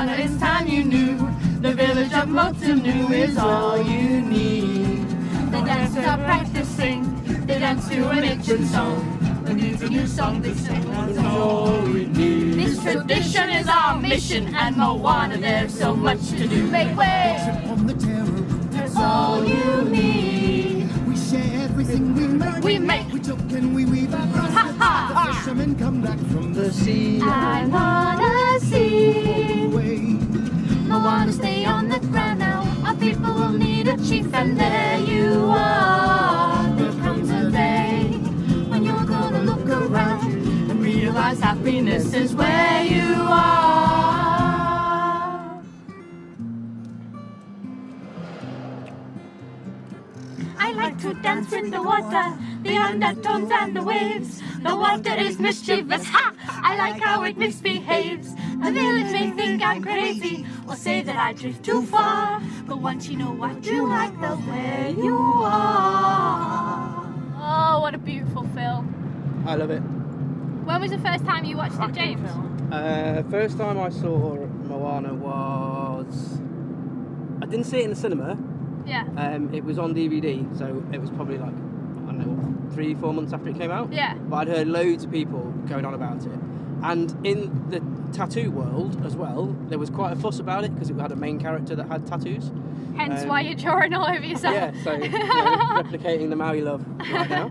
Moana, it's time you knew. The village of Motunu is all you need. The dancers are practicing, they dance to an ancient song. When it's a new song they sing, that's all we need. This tradition is our mission, and Moana, there's so much to do. Make way! On the terror, That's all you need. we share everything we make. We joke and we weave our ha. The fishermen come back from the sea. I wanna see Away. Moana stay on the ground now. Our people will need a chief, and there you are. There comes a day when you're gonna look around and realize happiness is where you are. I like to dance with the water, the undertones and the waves. The water is mischievous, ha! I like how it misbehaves. The village may think I'm crazy, or say that I drift too far. But once you know I do like the way you are. Oh, what a beautiful film. I love it. When was the first time you watched it, James? First time I saw Moana was... I didn't see it in the cinema. Yeah. It was on DVD, so it was probably like, I don't know, 3-4 months after it came out. Yeah. But I'd heard loads of people going on about it. And in the tattoo world as well, there was quite a fuss about it because it had a main character that had tattoos. Hence why you're drawing all over yourself. Yeah, so replicating the Maui love right now.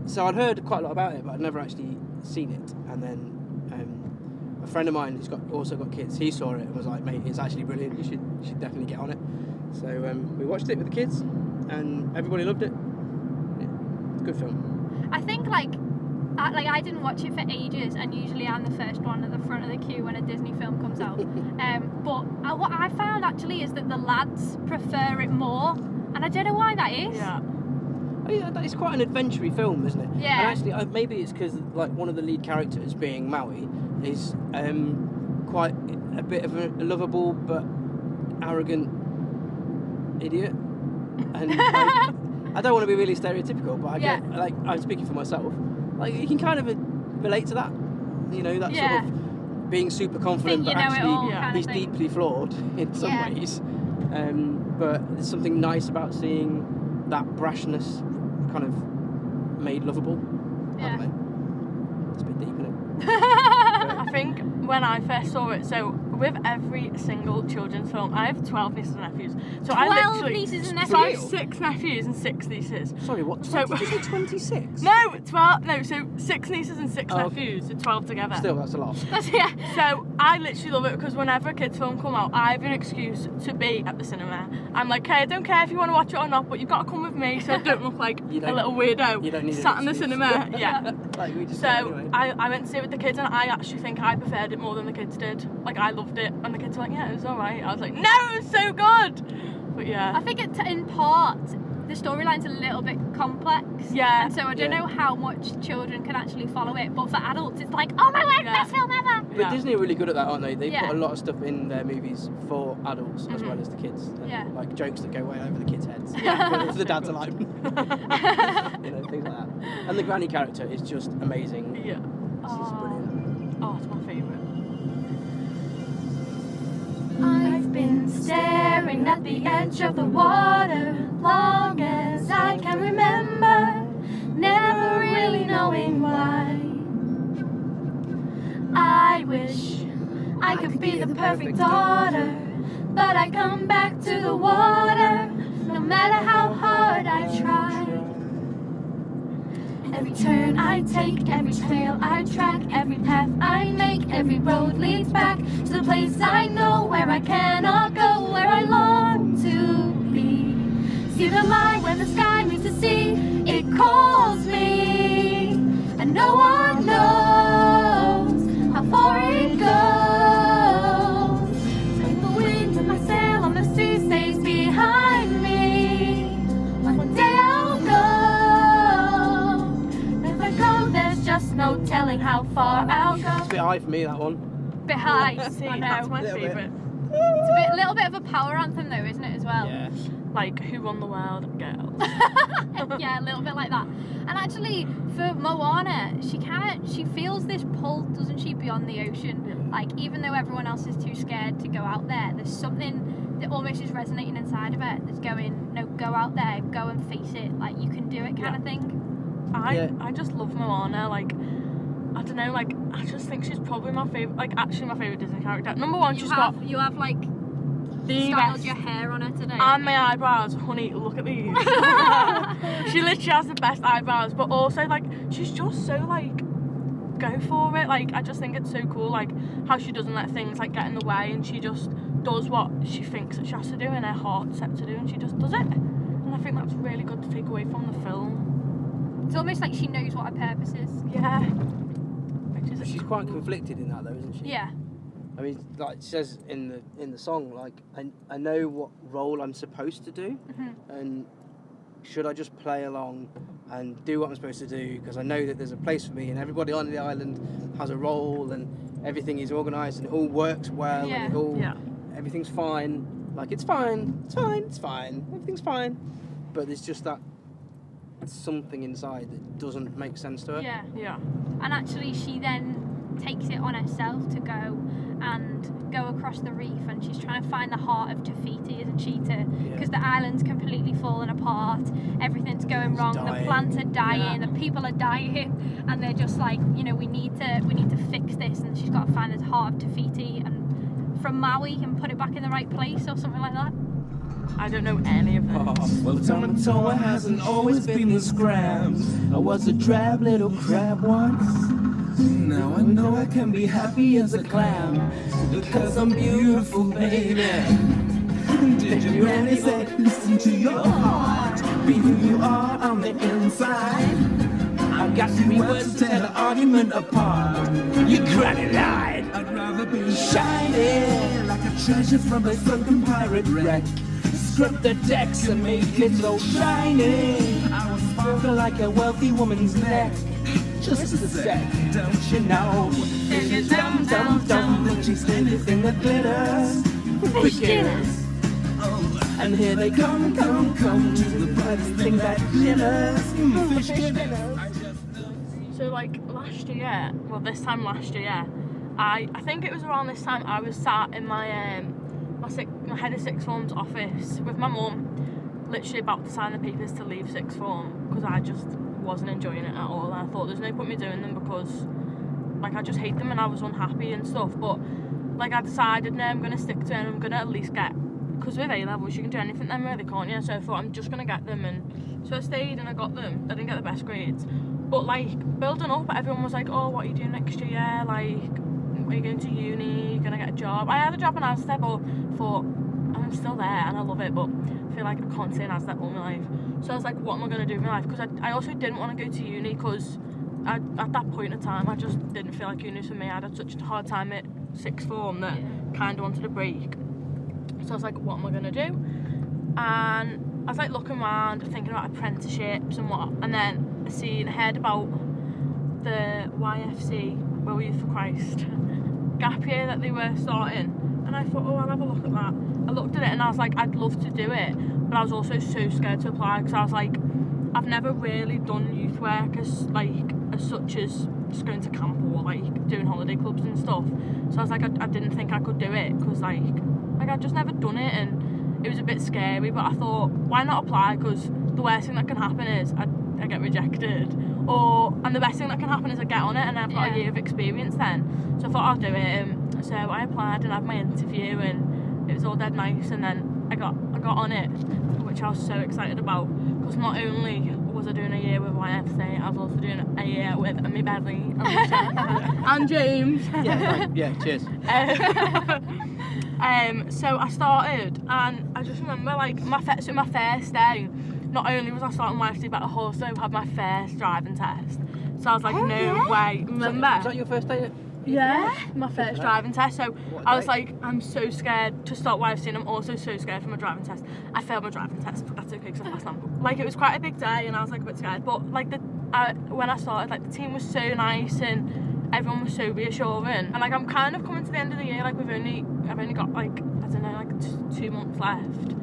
So I'd heard quite a lot about it, but I'd never actually seen it. And then a friend of mine who's also got kids, he saw it and was like, mate, it's actually brilliant, you should definitely get on it. So we watched it with the kids and everybody loved it. Yeah, it's a good film. I think I didn't watch it for ages, and usually I'm the first one at the front of the queue when a Disney film comes out. But what I found actually is that the lads prefer it more, and I don't know why that is. Yeah. Oh, yeah, it's quite an adventure-y film, isn't it? Yeah. And actually, maybe it's because like one of the lead characters, being Maui, is quite a bit of a lovable but arrogant idiot. And like, I don't want to be really stereotypical, but I get, like, I'm speaking for myself. Like, you can kind of relate to that, you know, that sort of being super confident, but actually he's deeply flawed in some ways. But there's something nice about seeing that brashness kind of made lovable. I don't know. It's a bit deep, isn't it? I think when I first saw it, so with every single children's film, I have 12 nieces and nephews. So 12 nieces and nephews? So I have 6 nephews and 6 nieces. Sorry, what? Did you say 26? No, 12. No, so 6 nieces and 6 nephews, so 12 together. Still, that's a lot. So I literally love it because whenever a kids' film come out, I have an excuse to be at the cinema. I'm like, hey, I don't care if you want to watch it or not, but you've got to come with me so I don't look like a little weirdo you don't need sat in the cinema. Yeah. Like we just so anyway. I went to see it with the kids, and I actually think I preferred it more than the kids did. Like, I loved it, and the kids were like, yeah, it was alright. I was like, no, it was so good. But yeah, I think in part the storyline's a little bit complex. Yeah. And so I don't know how much children can actually follow it, but for adults it's like, oh my word, best film ever. But Disney are really good at that, aren't they? They put a lot of stuff in their movies for adults as well as the kids. And like jokes that go way over the kids' heads. Yeah. The dads are like, you know, things like that. And the granny character is just amazing. Yeah. She's brilliant. Oh, it's my favourite. I've been staring at the edge of the water long as I can remember, never really knowing why. I wish I could be the perfect daughter, but I come back to the water no matter how hard I try. Every turn I take, every trail I track, every path I make, every road leads back to the place I know, where I cannot go, where I long to be. See the line where the sky meets the sea, it calls me, and no one knows how far it goes. Take the wind in my sail on the sea stays behind me. One day I'll go. If I go, there's just no telling how far I'll go. It's a bit high for me, that one. Bit high, See, I know. that's my favourite. It's a little bit of a power anthem though, isn't it, as well? Yeah. like Who Run the World, girls. Yeah, a little bit like that. And actually, for Moana, she feels this pull, doesn't she, beyond the ocean? Yeah. Like, even though everyone else is too scared to go out there, there's something that almost is resonating inside of her that's going, no, go out there, go and face it, like, you can do it kind of thing. I just love Moana, like, I don't know, like, I just think she's probably my favourite, like, actually my favourite Disney character. Number one, You have like, the styled best. your hair on her today. And my eyebrows, honey, look at these. She literally has the best eyebrows, but also, like, she's just so, like, go for it. Like, I just think it's so cool, like, how she doesn't let things, like, get in the way, and she just does what she thinks that she has to do and her heart's set to do, and she just does it. And I think that's really good to take away from the film. It's almost like she knows what her purpose is. Yeah. She's quite conflicted in that though, isn't she? Yeah. I mean, like it says in the song, like I know what role I'm supposed to do, and should I just play along and do what I'm supposed to do because I know that there's a place for me and everybody on the island has a role and everything is organised and it all works well and it all everything's fine. Like it's fine, everything's fine. But there's just that something inside that doesn't make sense to her. Yeah. Yeah. And actually, she then takes it on herself to go across the reef, and she's trying to find the heart of Te Fiti, isn't she? Because the island's completely falling apart, everything's going wrong, the plants are dying, the people are dying, and they're just like, you know, we need to fix this, and she's got to find the heart of Te Fiti and from Maui and put it back in the right place or something like that. I don't know any of this. Well, Tamatoa hasn't always been this grand. I was a drab little crab once. Now I know I can be happy as a clam because I'm beautiful, baby. Did your granny say, listen to your heart, be who you are on the inside? I've got 3 words to tell an argument apart. Your granny lied. I'd rather be shiny like a treasure from a sunken pirate wreck. Scrub the decks and make it so shiny. I will sparkle like a wealthy woman's neck. Just a sec, don't you know? Fish dum dum dum, when she's anything that glitters. Fish dinners. Oh, and here they come to the brightest thing that glitters. Fish dinners. So like this time last year, I think it was around this time I was sat in my head of sixth form's office with my mum, literally about to sign the papers to leave sixth form because I just wasn't enjoying it at all. And I thought there's no point me doing them because like I just hate them and I was unhappy and stuff. But like I decided no, I'm gonna stick to it and I'm gonna at least get, because with A levels you can do anything then really, can't you? So I thought I'm just gonna get them, and so I stayed and I got them. I didn't get the best grades, but like building up, everyone was like, oh, what are you doing next year? Like, are you going to uni? You're gonna get a job? I had a job in Asda, but thought I'm still there and I love it, but I feel like I can't stay in Asda all my life. So I was like, what am I gonna do with my life? Because I also didn't want to go to uni because at that point in time I just didn't feel like uni was for me. I had such a hard time at sixth form that kind of wanted a break. So I was like, what am I gonna do? And I was like looking around, thinking about apprenticeships and what, and then I heard about the YFC, Will Youth for Christ, gap year that they were starting, and I thought, oh, I'll have a look at that. I looked at it and I was like, I'd love to do it, but I was also so scared to apply because I was like, I've never really done youth work as such as just going to camp or like doing holiday clubs and stuff. So I was like, I didn't think I could do it because like I'd just never done it and it was a bit scary. But I thought, why not apply? Because the worst thing that can happen is I get rejected, and the best thing that can happen is I get on it and I've got a year of experience then. So I thought I'll do it. So I applied and had my interview and it was all dead nice, and then I got on it, which I was so excited about because not only was I doing a year with YFC, I was also doing a year with me Bedley and James. Yeah, cheers. So I started, and I just remember like my first day, not only was I starting YFC, but I also had my first driving test. So I was like, no way. Remember? Was that your first day? Yeah, my first driving test. So I was like, I'm so scared to start YFC, and I'm also so scared for my driving test. I failed my driving test, but that's okay because I passed them. Like, it was quite a big day, and I was like a bit scared. But like when I started, like the team was so nice, and everyone was so reassuring. And like I'm kind of coming to the end of the year. Like I've only got like, I don't know, like 2 months left.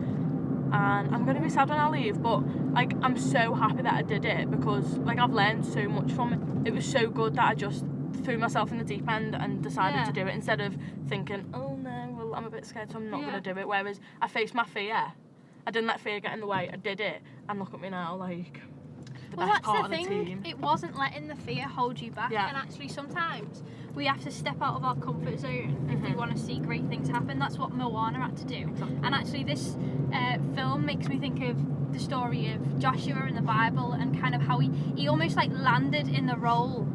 and I'm gonna be sad when I leave, but like I'm so happy that I did it because like I've learned so much from it. It was so good that I just threw myself in the deep end and decided to do it instead of thinking, oh no, well I'm a bit scared so I'm not gonna do it. Whereas I faced my fear, I didn't let fear get in the way, I did it, and look at me now, like the best part of the team. It wasn't letting the fear hold you back, and actually sometimes we have to step out of our comfort zone if we want to see great things happen. That's what Moana had to do. And actually this film makes me think of the story of Joshua in the Bible and kind of how he almost like landed in the role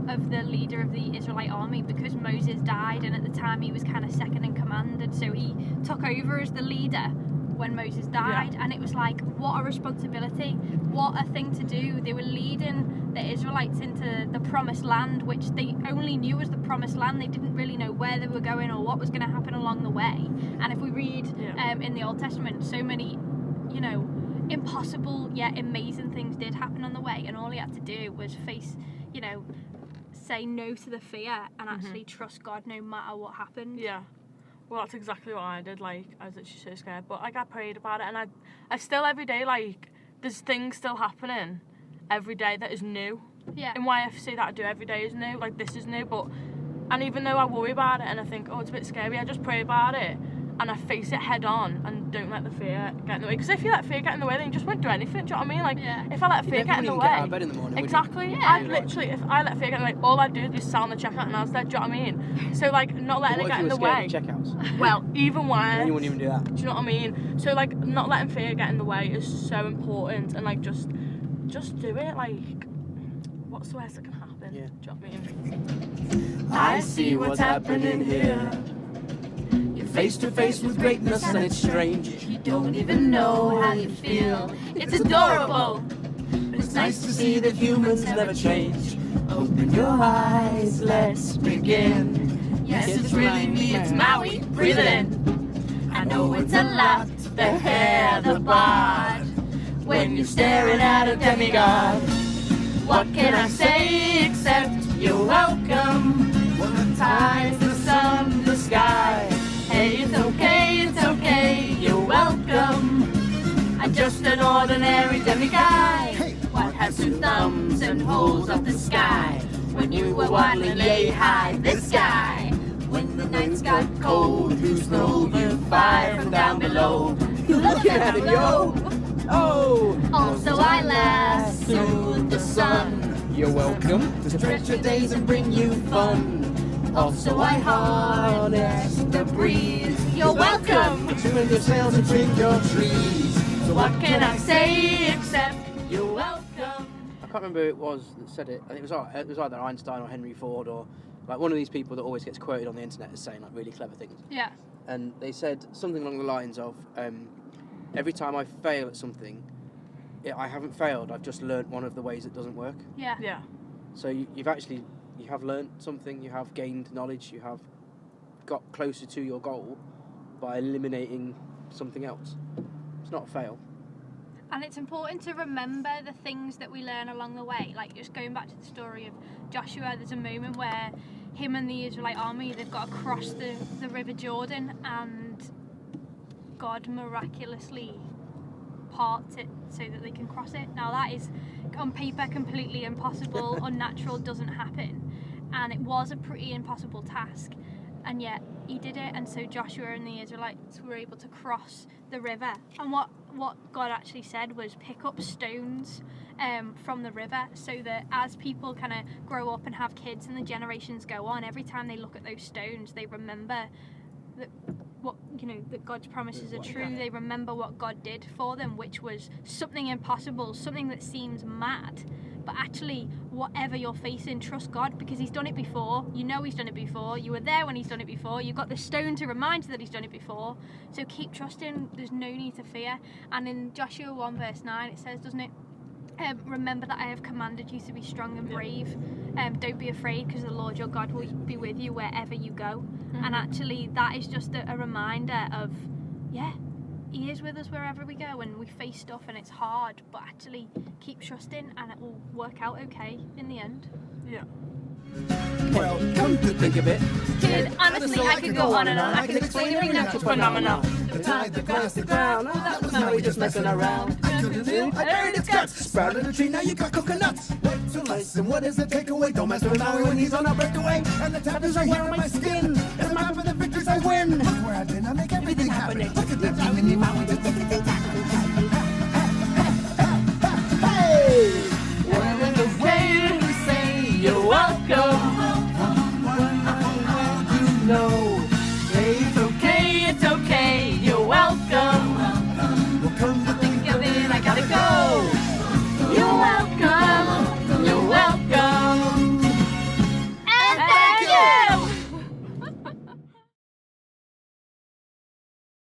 of the leader of the Israelite army because Moses died, and at the time he was kind of second in command, and so he took over as the leader when Moses died, and it was like, what a responsibility, what a thing to do. They were leading the Israelites into the promised land, which they only knew as the promised land. They didn't really know where they were going or what was going to happen along the way. And if we read in the Old Testament, so many, you know, impossible yet amazing things did happen on the way, and all he had to do was face, you know, say no to the fear and actually trust God no matter what happened. Well, that's exactly what I did. Like, I was literally so scared, but like I prayed about it, and I still every day, like, there's things still happening every day that is new. In YFC, that I do every day is new. Like, this is new, and even though I worry about it and I think, oh, it's a bit scary, I just pray about it and I face it head on and don't let the fear get in the way. Because if you let fear get in the way, then you just won't do anything. Do you know what I mean? Like, if I let fear get in the way, get out of bed in the morning, exactly. I'd literally, if I let fear get in the way, all I'd do is be sat on the checkout and I was there. Do you know what I mean? So like, not letting it get in the way. Checkouts? Well, even worse. Then you wouldn't even do that. Do you know what I mean? So like, not letting fear get in the way is so important, and like just do it. Like, what's the worst that can happen? Do you know what I mean? I see what's happening here. You're face to face with greatness and it's strange. You don't even know how you feel. It's adorable. But it's nice to see that humans never change. Open your eyes, let's begin. Yes, it's really me, it's Maui. Breathe it in. I know it's a lot. The hair, the bod. When you're staring at a demigod. What can I say except you're welcome? One of the tides, the sun, the sky. Hey, it's okay, you're welcome. I'm just an ordinary demiguy. What has two thumbs and holds up the sky? When you were waddling yay high, this guy. When the nights got cold, who snowed you fire from down below? You look at it, yo! Oh! Also I lassoed the sun. You're welcome to stretch your days and bring you fun. Also I harnessed the breeze. You're welcome. Swing your sails and drink your trees. So what can I say except you're welcome? I can't remember who it was that said it. I think it was either Einstein or Henry Ford or like one of these people that always gets quoted on the internet as saying like really clever things. And they said something along the lines of, every time I fail at something, I haven't failed. I've just learnt one of the ways it doesn't work. So you have learnt something. You have gained knowledge. You have got closer to your goal by eliminating something else. It's not a fail. And it's important to remember the things that we learn along the way. Like, just going back to the story of Joshua, there's a moment where him and the Israelite army, they've got to cross the River Jordan, and God miraculously parts it so that they can cross it. Now that is on paper completely impossible, unnatural, doesn't happen, and it was a pretty impossible task, and yet he did it. And so Joshua and the Israelites were able to cross the river, and what God actually said was pick up stones from the river, so that as people kind of grow up and have kids and the generations go on, every time they look at those stones they remember that that God's promises are true. They remember what God did for them, which was something impossible, something that seems mad, but actually whatever you're facing, trust God, because he's done it before. You know he's done it before. You were there when he's done it before. You've got the stone to remind you that he's done it before. So keep trusting. There's no need to fear. And in Joshua 1 verse 9 it says, doesn't it, remember that I have commanded you to be strong and brave. Don't be afraid, because the Lord your God will be with you wherever you go. And actually that is just a reminder of, he is with us wherever we go, and we face stuff and it's hard, but actually keep trusting and it will work out okay in the end. Well, come to think of it, Kid, honestly, I could go on and on. I could explain every natural phenomenon. The tide across the ground, oh, that was Maui just messing around. I couldn't do, I buried its guts. Sprouted a tree, now you got coconuts. What's to lice and what is the takeaway? Don't mess with Maui when he's on a breakaway. And the tattoos are here on my skin. It's a map of the victories I win. Look where I've been, I make everything happen. Look at the Maui,